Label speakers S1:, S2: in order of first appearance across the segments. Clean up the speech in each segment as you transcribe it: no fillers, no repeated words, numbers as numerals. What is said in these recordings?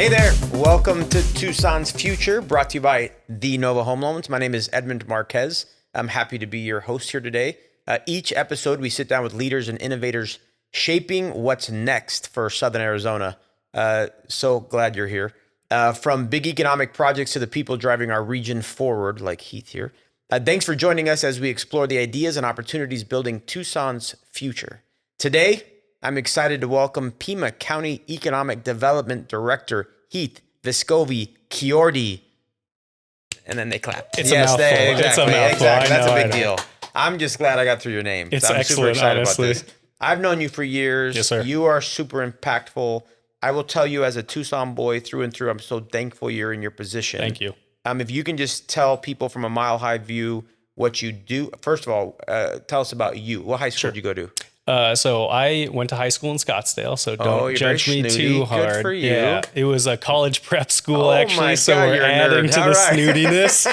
S1: Hey there, welcome to Tucson's Future, brought to you by The Nova Home Loans. My name is Edmund Marquez. I'm happy to be your host here today. Each episode, we sit down with leaders and innovators shaping what's next for Southern Arizona. So glad you're here. From big economic projects to the people driving our region forward, like Heath here. Thanks for joining us as we explore the ideas and opportunities building Tucson's future. Today, I'm excited to welcome Pima County Economic Development Director Heath Vescovi Chiordi. And then they clap.
S2: It's a mouthful.
S1: Exactly.
S2: It's a mouthful.
S1: Exactly. That's a big deal. I'm just glad I got through your name.
S2: It's
S1: I'm super
S2: excellent,
S1: excited
S2: honestly.
S1: about this. I've known you for years.
S2: Yes, sir.
S1: You are super impactful. I will tell you, as a Tucson boy through and through, I'm so thankful you're in your position.
S2: Thank you.
S1: If you can just tell people from a mile-high view what you do. First of all, tell us about you. What high school did you go to?
S2: So I went to high school in Scottsdale, so don't
S1: you're
S2: judge
S1: very
S2: me
S1: snooty.
S2: too hard.
S1: Good for you.
S2: Yeah, it was a college prep school,
S1: Oh
S2: actually,
S1: my
S2: so
S1: God,
S2: we're
S1: you're a
S2: adding
S1: nerd.
S2: to
S1: All
S2: the
S1: right.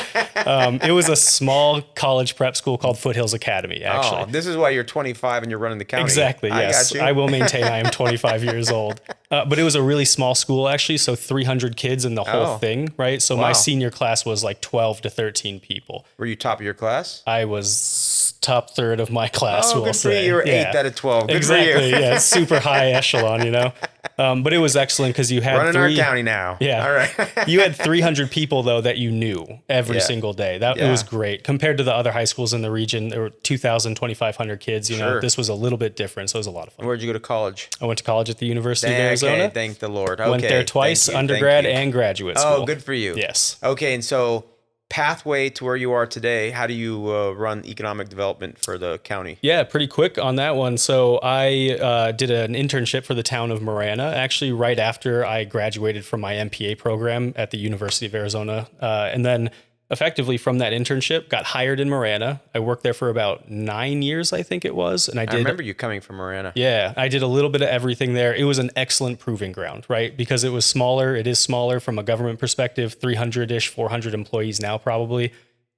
S2: snootiness. It was a small college prep school called Foothills Academy, actually.
S1: Oh, this is why you're 25 and you're running the county.
S2: Exactly, yes.
S1: I got you.
S2: I will maintain I am 25 years old. But it was a really small school, actually, so 300 kids in the whole thing, right? So
S1: Wow.
S2: my senior class was like 12 to 13 people.
S1: Were you top of your class?
S2: I was top third of my class, we'll
S1: good for you.
S2: say.
S1: You were
S2: Yeah.
S1: 8th out of 12. Good
S2: Exactly,
S1: for you.
S2: yeah, super high echelon, you know. But it was excellent because you had
S1: Running our county now.
S2: Yeah.
S1: All right.
S2: You had 300 people though that you knew every single day. It was great compared to the other high schools in the region. There were 2,000, 2,500 kids. You know, this was a little bit different, so it was a lot of fun.
S1: Where'd you go to college?
S2: I went to college at the University of Arizona.
S1: Okay, thank the Lord. Okay,
S2: Went there twice,
S1: thank you,
S2: undergrad
S1: thank you.
S2: and graduate school.
S1: Oh, good for you.
S2: Yes.
S1: Okay, and so pathway to where you are today, how do you run economic development for the county?
S2: Yeah, pretty quick on that one. So I did an internship for the town of Marana, actually right after I graduated from my MPA program at the University of Arizona. And then effectively from that internship, got hired in Marana. I worked there for about 9 years, I think it was. And I
S1: remember you coming from Marana.
S2: Yeah, I did a little bit of everything there. It was an excellent proving ground, right? Because it was smaller. It is smaller from a government perspective, 300-ish, 400 employees now probably.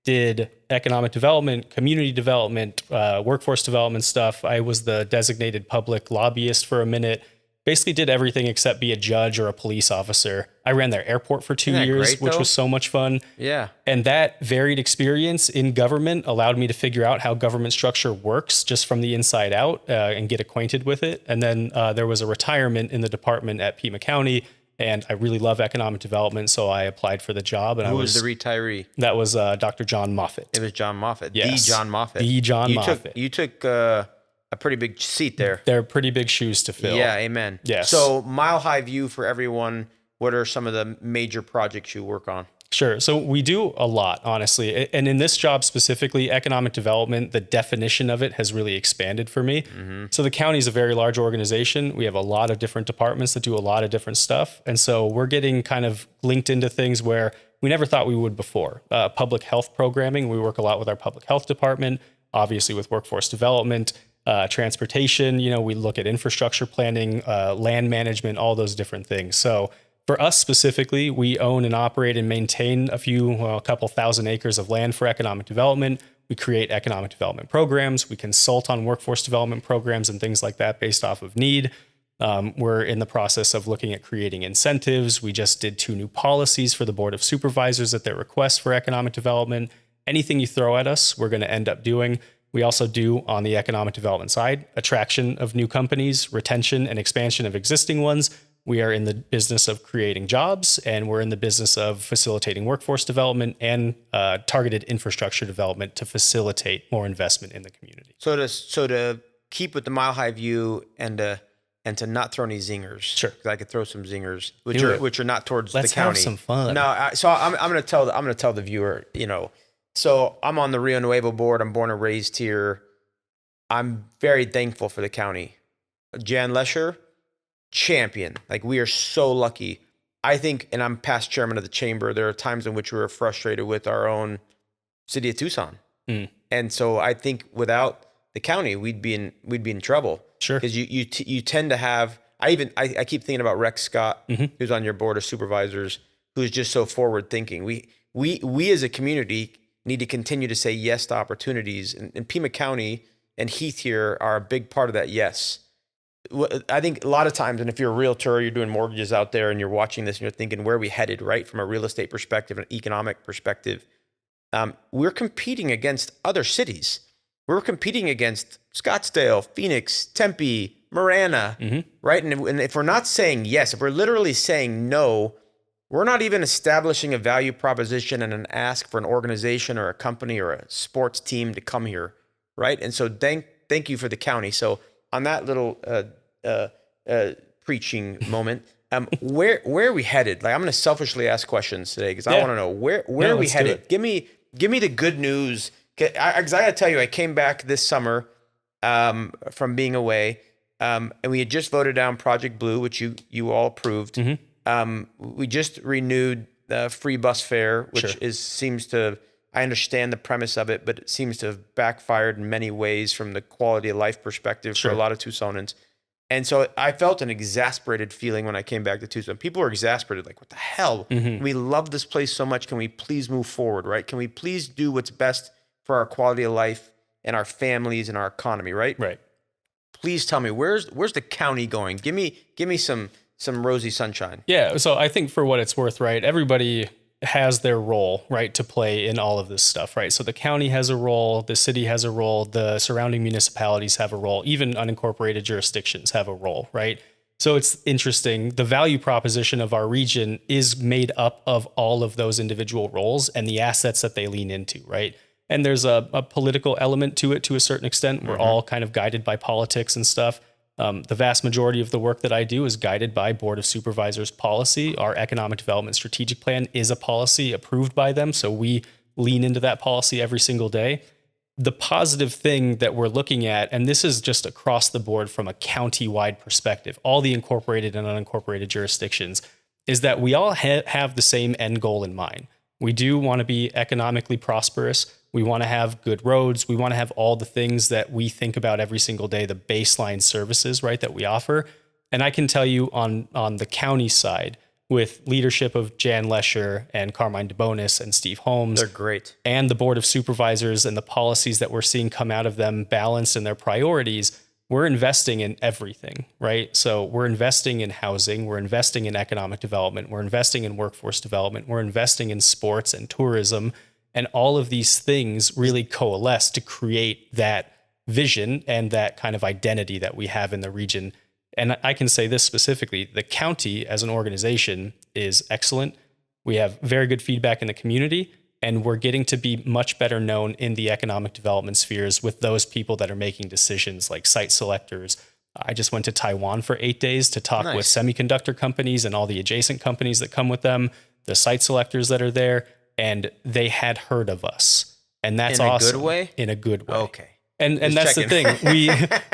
S2: Did economic development, community development, workforce development stuff. I was the designated public lobbyist for a minute. Basically did everything except be a judge or a police officer. I ran their airport for 2 years,
S1: great,
S2: which
S1: though?
S2: was so much fun.
S1: Yeah.
S2: And that varied experience in government allowed me to figure out how government structure works just from the inside out and get acquainted with it. And then there was a retirement in the department at Pima County, and I really love economic development, so I applied for the job. And
S1: Who was the retiree?
S2: That was Dr. John Moffitt.
S1: It was John Moffitt.
S2: Yes.
S1: The John Moffitt.
S2: The John Moffitt.
S1: You took a pretty big seat there.
S2: They're pretty big shoes to fill.
S1: Yeah, amen.
S2: Yes.
S1: So mile high view for everyone. What are some of the major projects you work on?
S2: Sure. So we do a lot, honestly. And in this job specifically, economic development, the definition of it has really expanded for me. Mm-hmm. So the county is a very large organization. We have a lot of different departments that do a lot of different stuff. And so we're getting kind of linked into things where we never thought we would before. Public health programming, we work a lot with our public health department, obviously with workforce development, transportation, we look at infrastructure planning, land management, all those different things. So for us specifically, we own and operate and maintain a couple thousand acres of land for economic development. We create economic development programs. We consult on workforce development programs and things like that based off of need. We're in the process of looking at creating incentives. We just did 2 new policies for the Board of Supervisors at their request for economic development. Anything you throw at us, we're going to end up doing. We also do, on the economic development side, attraction of new companies, retention and expansion of existing ones. We are in the business of creating jobs, and we're in the business of facilitating workforce development and targeted infrastructure development to facilitate more investment in the community.
S1: So to keep with the mile high view and to not throw any zingers.
S2: Sure.
S1: Because I could throw some zingers,
S2: Do it.
S1: which are not towards
S2: Let's
S1: the county.
S2: have some fun.
S1: No, I'm going to tell the viewer, So I'm on the Rio Nuevo board. I'm born and raised here. I'm very thankful for the county. Jan Lesher, champion. Like, we are so lucky. I think, and I'm past chairman of the chamber, there are times in which we were frustrated with our own city of Tucson.
S2: Mm.
S1: And so I think without the county, we'd be in trouble.
S2: Sure.
S1: Because you tend to have, I keep thinking about Rex Scott, who's on your board of supervisors, who's just so forward thinking. We as a community need to continue to say yes to opportunities. And Pima County and Heath here are a big part of that yes. I think a lot of times, and if you're a realtor, you're doing mortgages out there and you're watching this and you're thinking, where are we headed, right? From a real estate perspective, an economic perspective, we're competing against other cities. We're competing against Scottsdale, Phoenix, Tempe, Marana, right? And if we're not saying yes, if we're literally saying no, we're not even establishing a value proposition and an ask for an organization or a company or a sports team to come here, right? And so thank you for the county. So on that little preaching moment, where are we headed? Like, I'm going to selfishly ask questions today because I want to know where are we headed? Give me the good news. Because I got to tell you, I came back this summer from being away, and we had just voted down Project Blue, which you all approved. We just renewed the free bus fare, which seems to. I understand the premise of it, but it seems to have backfired in many ways from the quality of life perspective for a lot of Tucsonans. And so I felt an exasperated feeling when I came back to Tucson. People were exasperated, like, what the hell? We love this place so much. Can we please move forward, right? Can we please do what's best for our quality of life and our families and our economy, right?
S2: Right.
S1: Please tell me, where's the county going? Give me some rosy sunshine.
S2: Yeah. So I think for what it's worth, right, everybody has their role, right, to play in all of this stuff, right? So the county has a role, the city has a role, the surrounding municipalities have a role, even unincorporated jurisdictions have a role, right? So it's interesting. The value proposition of our region is made up of all of those individual roles and the assets that they lean into, right? And there's a political element to it to a certain extent. We're all kind of guided by politics and stuff. The vast majority of the work that I do is guided by Board of Supervisors policy. Our economic development strategic plan is a policy approved by them. So we lean into that policy every single day. The positive thing that we're looking at, and this is just across the board from a county-wide perspective, all the incorporated and unincorporated jurisdictions, is that we all have the same end goal in mind. We do want to be economically prosperous. We want to have good roads. We want to have all the things that we think about every single day, the baseline services, right, that we offer. And I can tell you on the county side, with leadership of Jan Lesher and Carmine DeBonis and Steve Holmes.
S1: They're great.
S2: And the Board of Supervisors and the policies that we're seeing come out of them balanced in their priorities, we're investing in everything, right? So we're investing in housing, we're investing in economic development, we're investing in workforce development, we're investing in sports and tourism. And all of these things really coalesce to create that vision and that kind of identity that we have in the region. And I can say this specifically, the county as an organization is excellent. We have very good feedback in the community, and we're getting to be much better known in the economic development spheres with those people that are making decisions like site selectors. I just went to Taiwan for 8 days to talk with semiconductor companies and all the adjacent companies that come with them, the site selectors that are there. And they had heard of us, and that's awesome. In a good way? In a good way.
S1: Okay.
S2: And that's the thing.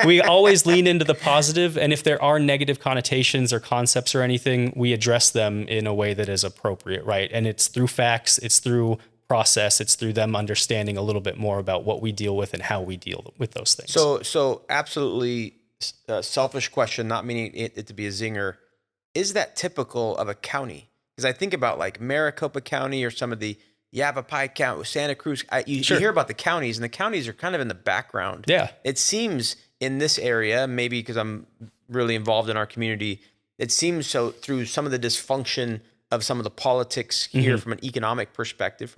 S2: We always lean into the positive, and if there are negative connotations or concepts or anything, we address them in a way that is appropriate, right? And it's through facts, it's through process, it's through them understanding a little bit more about what we deal with and how we deal with those things.
S1: So absolutely selfish question, not meaning it to be a zinger. Is that typical of a county? Because I think about like Maricopa County or some of the Yavapai County, Santa Cruz. You hear about the counties, and the counties are kind of in the background.
S2: Yeah.
S1: It seems in this area, maybe because I'm really involved in our community, it seems so through some of the dysfunction of some of the politics here from an economic perspective,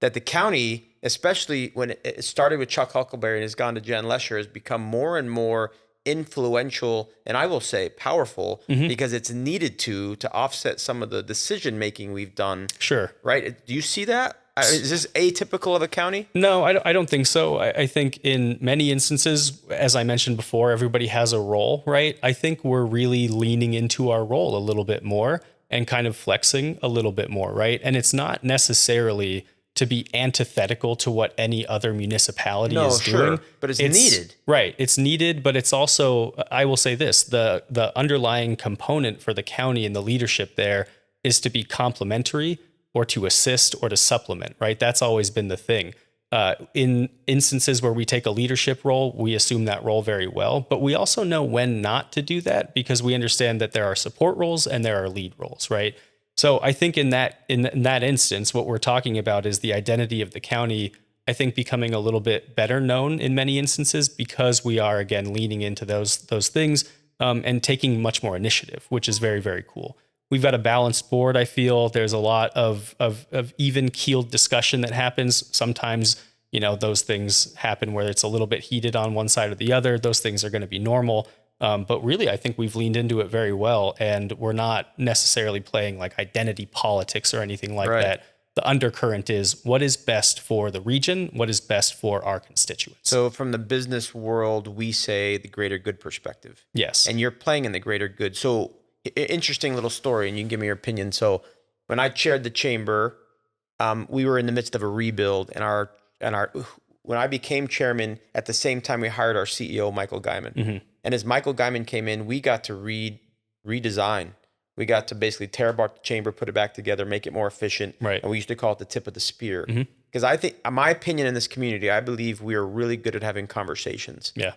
S1: that the county, especially when it started with Chuck Huckleberry and has gone to Jan Lesher, has become more and more influential, and I will say powerful, because it's needed to offset some of the decision making we've done.
S2: Sure.
S1: Right? Do you see that? Is this atypical of a county?
S2: No, I don't think so. I think in many instances, as I mentioned before, everybody has a role, right? I think we're really leaning into our role a little bit more and kind of flexing a little bit more, right? And it's not necessarily to be antithetical to what any other municipality is doing.
S1: But it's needed.
S2: Right. It's needed, but it's also, I will say this, the underlying component for the county and the leadership there is to be complementary or to assist or to supplement, right? That's always been the thing. In instances where we take a leadership role, we assume that role very well, but we also know when not to do that because we understand that there are support roles and there are lead roles, right? So I think in that instance, what we're talking about is the identity of the county I think becoming a little bit better known in many instances because we are, again, leaning into those things and taking much more initiative, which is very, very cool. We've got a balanced board. I feel there's a lot of even keeled discussion that happens. Sometimes, those things happen where it's a little bit heated on one side or the other. Those things are going to be normal. But really, I think we've leaned into it very well, and we're not necessarily playing like identity politics or anything like that. The undercurrent is what is best for the region, what is best for our constituents.
S1: So from the business world, we say the greater good perspective.
S2: Yes.
S1: And you're playing in the greater good. So interesting little story, and you can give me your opinion. So when I chaired the chamber, we were in the midst of a rebuild, and when I became chairman, at the same time we hired our CEO, Michael Guyman.
S2: Mm-hmm.
S1: And as Michael Guyman came in, we got to redesign. We got to basically tear apart the chamber, put it back together, make it more efficient.
S2: Right.
S1: And we used to call it the tip of the spear.
S2: Mm-hmm.
S1: Because I think, my opinion in this community, I believe we are really good at having conversations.
S2: Yeah.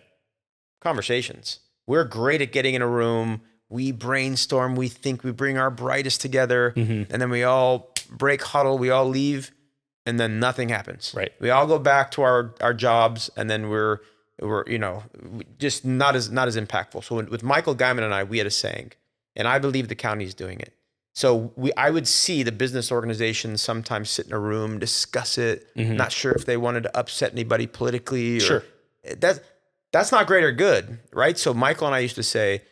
S1: Conversations. We're great at getting in a room. We brainstorm. We think we bring our brightest together. Mm-hmm. And then we all break huddle. We all leave. And then nothing happens.
S2: Right.
S1: We all go back to our jobs. And then we're just not as impactful. So with Michael Guyman and I, we had a saying. And I believe the county's doing it. So I would see the business organizations sometimes sit in a room, discuss it, mm-hmm. not sure if they wanted to upset anybody politically.
S2: Sure.
S1: That's not greater good, right? So Michael and I used to say,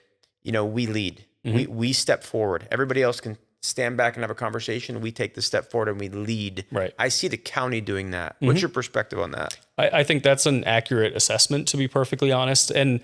S1: we lead. Mm-hmm. We step forward. Everybody else can stand back and have a conversation. We take the step forward and we lead.
S2: Right. I
S1: see the county doing that.
S2: Mm-hmm.
S1: What's your perspective on that?
S2: I think that's an accurate assessment, to be perfectly honest. And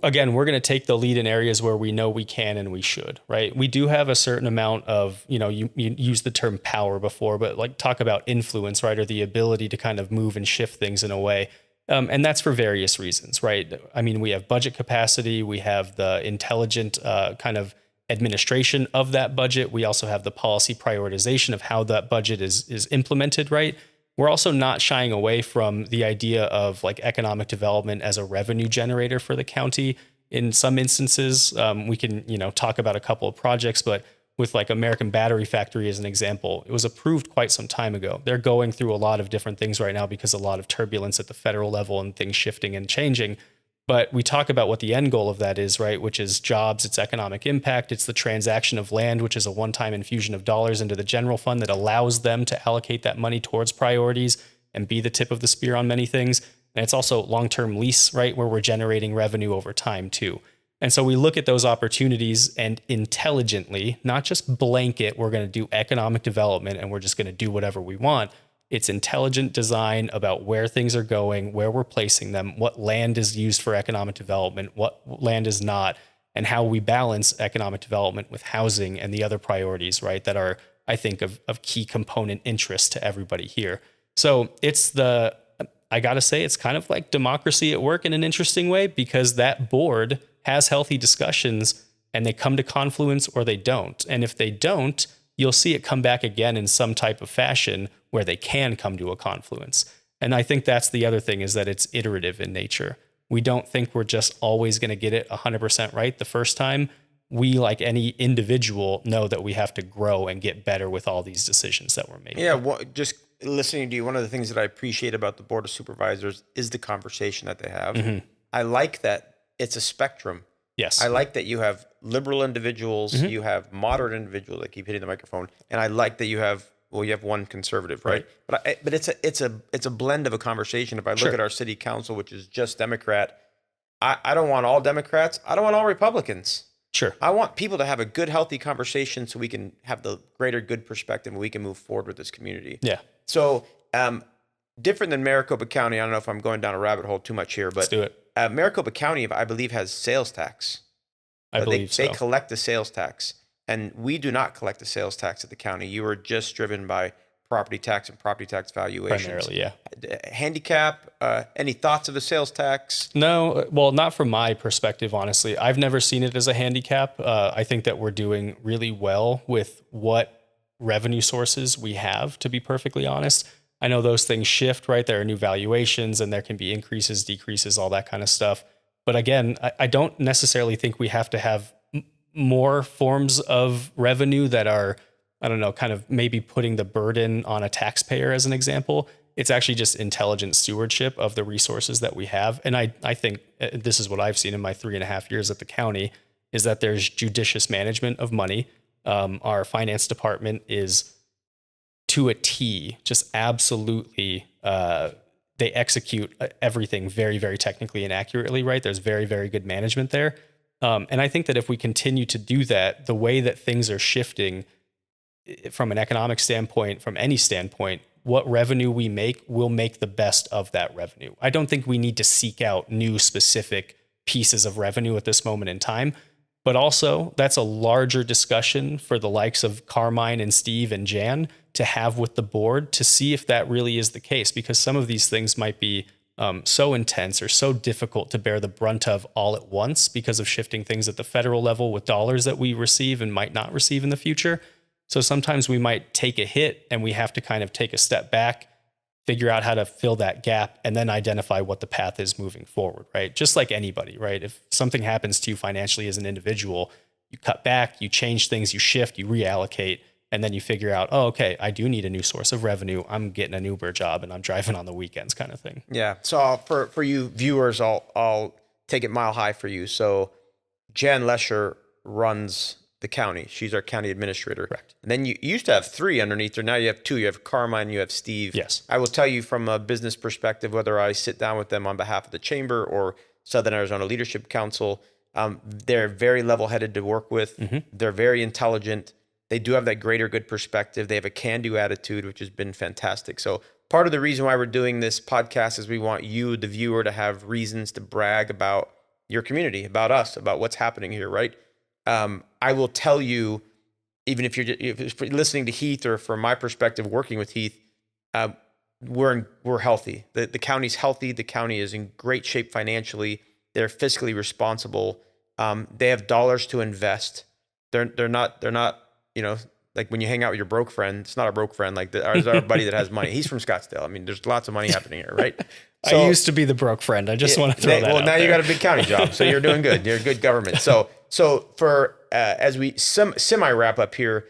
S2: again, we're going to take the lead in areas where we know we can and we should, right? We do have a certain amount of, you used the term power before, but like talk about influence, right? Or the ability to kind of move and shift things in a way. And that's for various reasons, right? I mean, we have budget capacity. We have the intelligent kind of administration of that budget. We also have the policy prioritization of how that budget is implemented, right? We're also not shying away from the idea of like economic development as a revenue generator for the county. In some instances, we can, talk about a couple of projects, but with like American Battery Factory as an example, it was approved quite some time ago. They're going through a lot of different things right now because a lot of turbulence at the federal level and things shifting and changing. But we talk about what the end goal of that is, right? Which is jobs, it's economic impact, it's the transaction of land, which is a one-time infusion of dollars into the general fund that allows them to allocate that money towards priorities and be the tip of the spear on many things. And it's also long-term lease, right? Where we're generating revenue over time too. And so we look at those opportunities and intelligently, not just blanket, we're going to do economic development and we're just going to do whatever we want. It's intelligent design about where things are going, where we're placing them, what land is used for economic development, what land is not, and how we balance economic development with housing and the other priorities, right, that are, I think, of key component interest to everybody here. So I got to say, it's kind of like democracy at work in an interesting way, because that board has healthy discussions and they come to confluence or they don't. And if they don't, you'll see it come back again in some type of fashion where they can come to a confluence. And I think that's the other thing, is that it's iterative in nature. We don't think we're just always going to get it 100% right the first time. We, like any individual, know that we have to grow and get better with all these decisions that we're making.
S1: Yeah, well, just listening to you, one of the things that I appreciate about the Board of Supervisors is the conversation that they have. Mm-hmm. I like that it's a spectrum.
S2: Yes.
S1: I like that you have liberal individuals, mm-hmm. you have moderate individuals that keep hitting the microphone, and I like that you have one conservative, right? But it's a blend of a conversation. If I look at our city council, which is just Democrat, I don't want all Democrats. I don't want all Republicans.
S2: Sure.
S1: I want people to have a good, healthy conversation so we can have the greater good perspective and we can move forward with this community.
S2: Yeah.
S1: So different than Maricopa County. I don't know if I'm going down a rabbit hole too much here, but
S2: let's do it.
S1: Maricopa County, I believe, has sales tax.
S2: I believe so.
S1: They collect the sales tax. And we do not collect the sales tax at the county. You are just driven by property tax and property tax valuations.
S2: Primarily, yeah.
S1: Handicap, any thoughts of the sales tax?
S2: No, well, not from my perspective, honestly. I've never seen it as a handicap. I think that we're doing really well with what revenue sources we have, to be perfectly honest. I know those things shift, right? There are new valuations and there can be increases, decreases, all that kind of stuff. But again, I don't necessarily think we have to have more forms of revenue that are, I don't know, kind of maybe putting the burden on a taxpayer as an example. It's actually just intelligent stewardship of the resources that we have. And I think this is what I've seen in my 3.5 years at the county, is that there's judicious management of money. Our finance department is to a T, just absolutely, they execute everything very, very technically and accurately, right? There's very, very good management there. And I think that if we continue to do that, the way that things are shifting from an economic standpoint, from any standpoint, what revenue we make, we'll make the best of that revenue. I don't think we need to seek out new specific pieces of revenue at this moment in time. But also, that's a larger discussion for the likes of Carmine and Steve and Jan to have with the board to see if that really is the case, because some of these things might be so intense or so difficult to bear the brunt of all at once because of shifting things at the federal level with dollars that we receive and might not receive in the future. So sometimes we might take a hit and we have to kind of take a step back, figure out how to fill that gap, and then identify what the path is moving forward, right? Just like anybody, right? If something happens to you financially as an individual, you cut back, you change things, you shift, you reallocate, and then you figure out, oh, okay, I do need a new source of revenue. I'm getting an Uber job and I'm driving on the weekends kind of thing.
S1: Yeah. So for you viewers, I'll take it mile high for you. So Jan Lesher runs the county. She's our county administrator.
S2: Correct.
S1: And then you used to have 3 underneath her. Now you have 2. You have Carmine, you have Steve.
S2: Yes.
S1: I will tell you from a business perspective, whether I sit down with them on behalf of the chamber or Southern Arizona Leadership Council, they're very level-headed to work with. Mm-hmm. They're very intelligent. They do have that greater good perspective. They have a can-do attitude, which has been fantastic. So part of the reason why we're doing this podcast is we want you, the viewer, to have reasons to brag about your community, about us, about what's happening here, right? I will tell you, even if you're listening to Heath, or from my perspective, working with Heath, we're healthy. The county's healthy. The county is in great shape financially. They're fiscally responsible. They have dollars to invest. They're not, like when you hang out with your broke friend, it's not a broke friend. Like there's our buddy that has money. He's from Scottsdale. I mean, there's lots of money happening here, right?
S2: So, I used to be the broke friend. I just want to throw that out
S1: Well, now
S2: there.
S1: you got a big county job, so you're doing good. You're good government. So for as we semi wrap up here,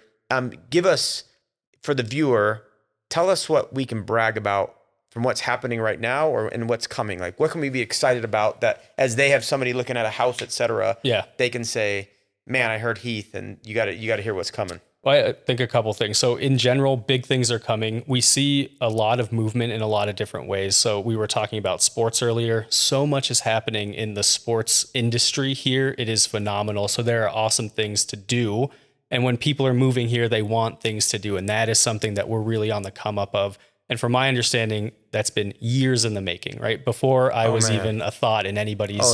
S1: give us, for the viewer, tell us what we can brag about from what's happening right now and what's coming. Like, what can we be excited about that as they have somebody looking at a house, et cetera, they can say, man, I heard Heath, and you got to hear what's coming.
S2: Well, I think a couple things. So in general, big things are coming. We see a lot of movement in a lot of different ways. So we were talking about sports earlier. So much is happening in the sports industry here. It is phenomenal. So there are awesome things to do. And when people are moving here, they want things to do. And that is something that we're really on the come up of. And from my understanding, that's been years in the making, right? Before I was even a thought in anybody's,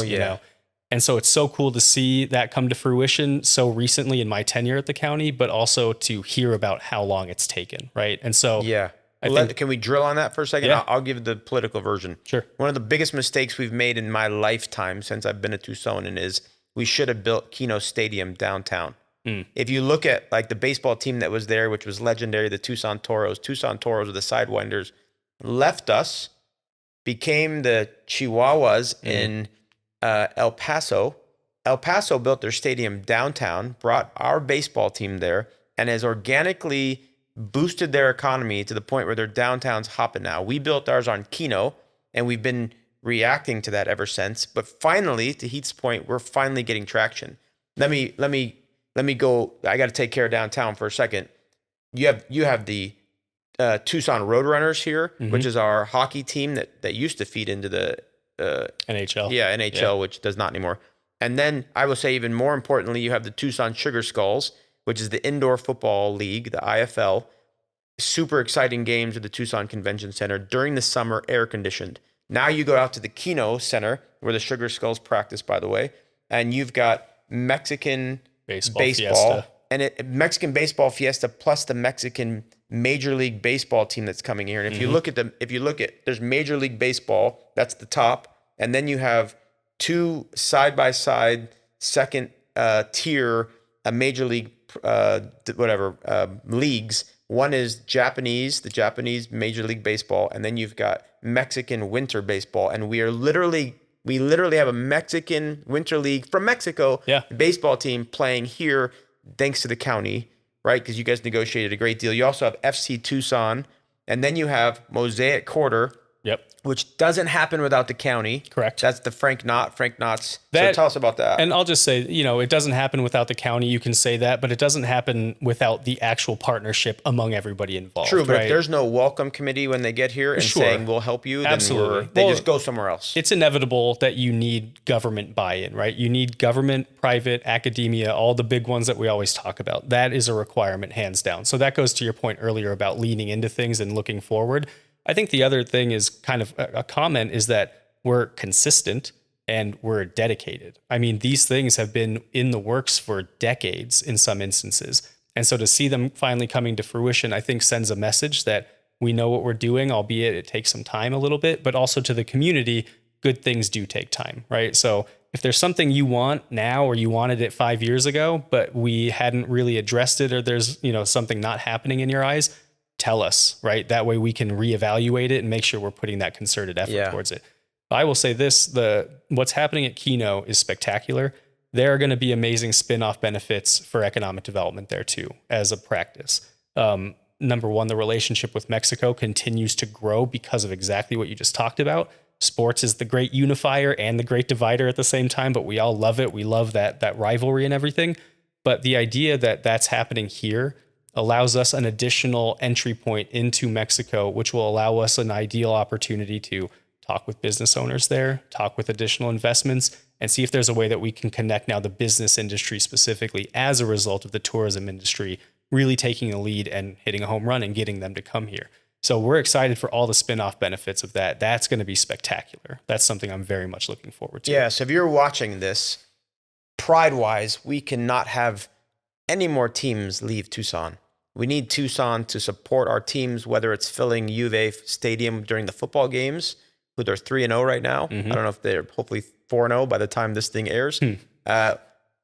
S2: And so it's so cool to see that come to fruition so recently in my tenure at the county, but also to hear about how long it's taken, right? And so
S1: can we drill on that for a second?
S2: Yeah.
S1: I'll give the political version.
S2: Sure.
S1: One of the biggest mistakes we've made in my lifetime since I've been a Tucsonan is we should have built Keno Stadium downtown. If you look at like the baseball team that was there, which was legendary, the Tucson Toros with the Sidewinders, left us, became the Chihuahuas in El Paso. El Paso built their stadium downtown, brought our baseball team there, and has organically boosted their economy to the point where their downtown's hopping now. We built ours on Keno, and we've been reacting to that ever since. But finally, to Heath's point, we're finally getting traction. Let me go. I got to take care of downtown for a second. You have the Tucson Roadrunners here, which is our hockey team that used to feed into the
S2: NHL.
S1: Yeah, NHL, which does not anymore. And then I will say, even more importantly, you have the Tucson Sugar Skulls, which is the indoor football league, the IFL. Super exciting games at the Tucson Convention Center during the summer, air conditioned. Now you go out to the Keno Center, where the Sugar Skulls practice, by the way, and you've got Mexican baseball and Mexican baseball fiesta plus the Mexican Major League Baseball team that's coming here. And if you look at, there's Major League Baseball, that's the top, and then you have 2 side-by-side second tier Major League leagues. One is the Japanese Major League Baseball, and then you've got Mexican Winter Baseball, and we literally have a Mexican Winter League from Mexico baseball team playing here, thanks to the county, right? Because you guys negotiated a great deal. You also have FC Tucson And then you have Mosaic Quarter,
S2: Yep.
S1: which doesn't happen without the county.
S2: Correct.
S1: That's the Frank Knott's.
S2: That-
S1: So tell us about that.
S2: And I'll just say, it doesn't happen without the county. You can say that, but it doesn't happen without the actual partnership among everybody involved.
S1: True, but
S2: right?
S1: if there's no welcome committee when they get here and
S2: Sure.
S1: saying we'll help you, then
S2: Absolutely.
S1: they
S2: Well,
S1: just go somewhere else.
S2: It's inevitable that you need government buy-in, right? You need government, private, academia, all the big ones that we always talk about. That is a requirement, hands down. So that goes to your point earlier about leaning into things and looking forward. I think the other thing is kind of a comment is that we're consistent and we're dedicated. I mean, these things have been in the works for decades in some instances. And so to see them finally coming to fruition, I think sends a message that we know what we're doing, albeit it takes some time a little bit, but also to the community, good things do take time, right? So if there's something you want now or you wanted it 5 years ago, but we hadn't really addressed it, or there's, something not happening in your eyes, tell us, right? That way we can reevaluate it and make sure we're putting that concerted effort towards it. I will say this, what's happening at Keno is spectacular. There are going to be amazing spin-off benefits for economic development there too, as a practice. Number one, the relationship with Mexico continues to grow because of exactly what you just talked about. Sports is the great unifier and the great divider at the same time, but we all love it. We love that rivalry and everything. But the idea that that's happening here allows us an additional entry point into Mexico, which will allow us an ideal opportunity to talk with business owners there, talk with additional investments, and see if there's a way that we can connect now the business industry specifically as a result of the tourism industry really taking a lead and hitting a home run and getting them to come here. So we're excited for all the spin-off benefits of that. That's going to be spectacular. That's something I'm very much looking forward to.
S1: Yeah, so if you're watching this, pride-wise, we cannot have any more teams leave Tucson. We need Tucson to support our teams, whether it's filling U of A Stadium during the football games, who they're 3-0 right now. I don't know if they're hopefully 4-0 by the time this thing airs.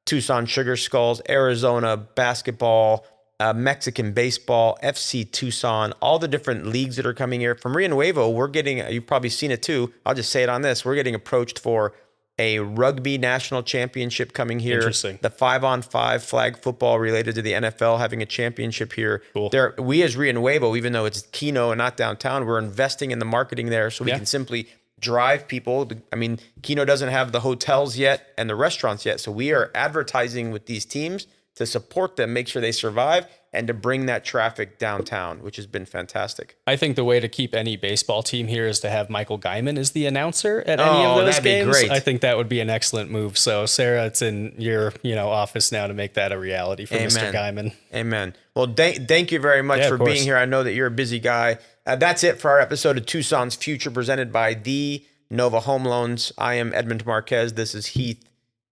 S1: Tucson Sugar Skulls, Arizona basketball, Mexican baseball, FC Tucson, all the different leagues that are coming here. From Rio Nuevo, we're getting, you've probably seen it too, I'll just say it on this, we're getting approached for a rugby national championship coming here.
S2: Interesting.
S1: The 5-on-5 flag football related to the NFL having a championship here.
S2: Cool.
S1: We as Rio Nuevo, even though it's Keno and not downtown, we're investing in the marketing there so we can simply drive people. I mean, Keno doesn't have the hotels yet and the restaurants yet. So we are advertising with these teams to support them, make sure they survive, and to bring that traffic downtown, which has been fantastic.
S2: I think the way to keep any baseball team here is to have Michael Guyman as the announcer at any of those
S1: that'd
S2: games.
S1: be great.
S2: I think that would be an excellent move. So Sarah, it's in your office now to make that a reality for Mr. Guyman.
S1: Amen. Well, thank you very much for being here. I know that you're a busy guy. That's it for our episode of Tucson's Future, presented by the Nova Home Loans. I am Edmund Marquez. This is Heath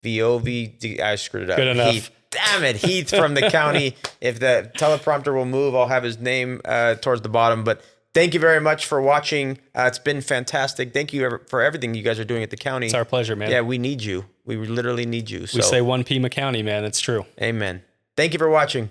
S1: Vescovi. I screwed it up.
S2: Good enough.
S1: Heath. Damn it, Heath from the county. If the teleprompter will move, I'll have his name towards the bottom. But thank you very much for watching. It's been fantastic. Thank you for everything you guys are doing at the county.
S2: It's our pleasure, man.
S1: Yeah, we need you. We literally need you. So.
S2: We say one Pima County, man. It's true.
S1: Amen. Thank you for watching.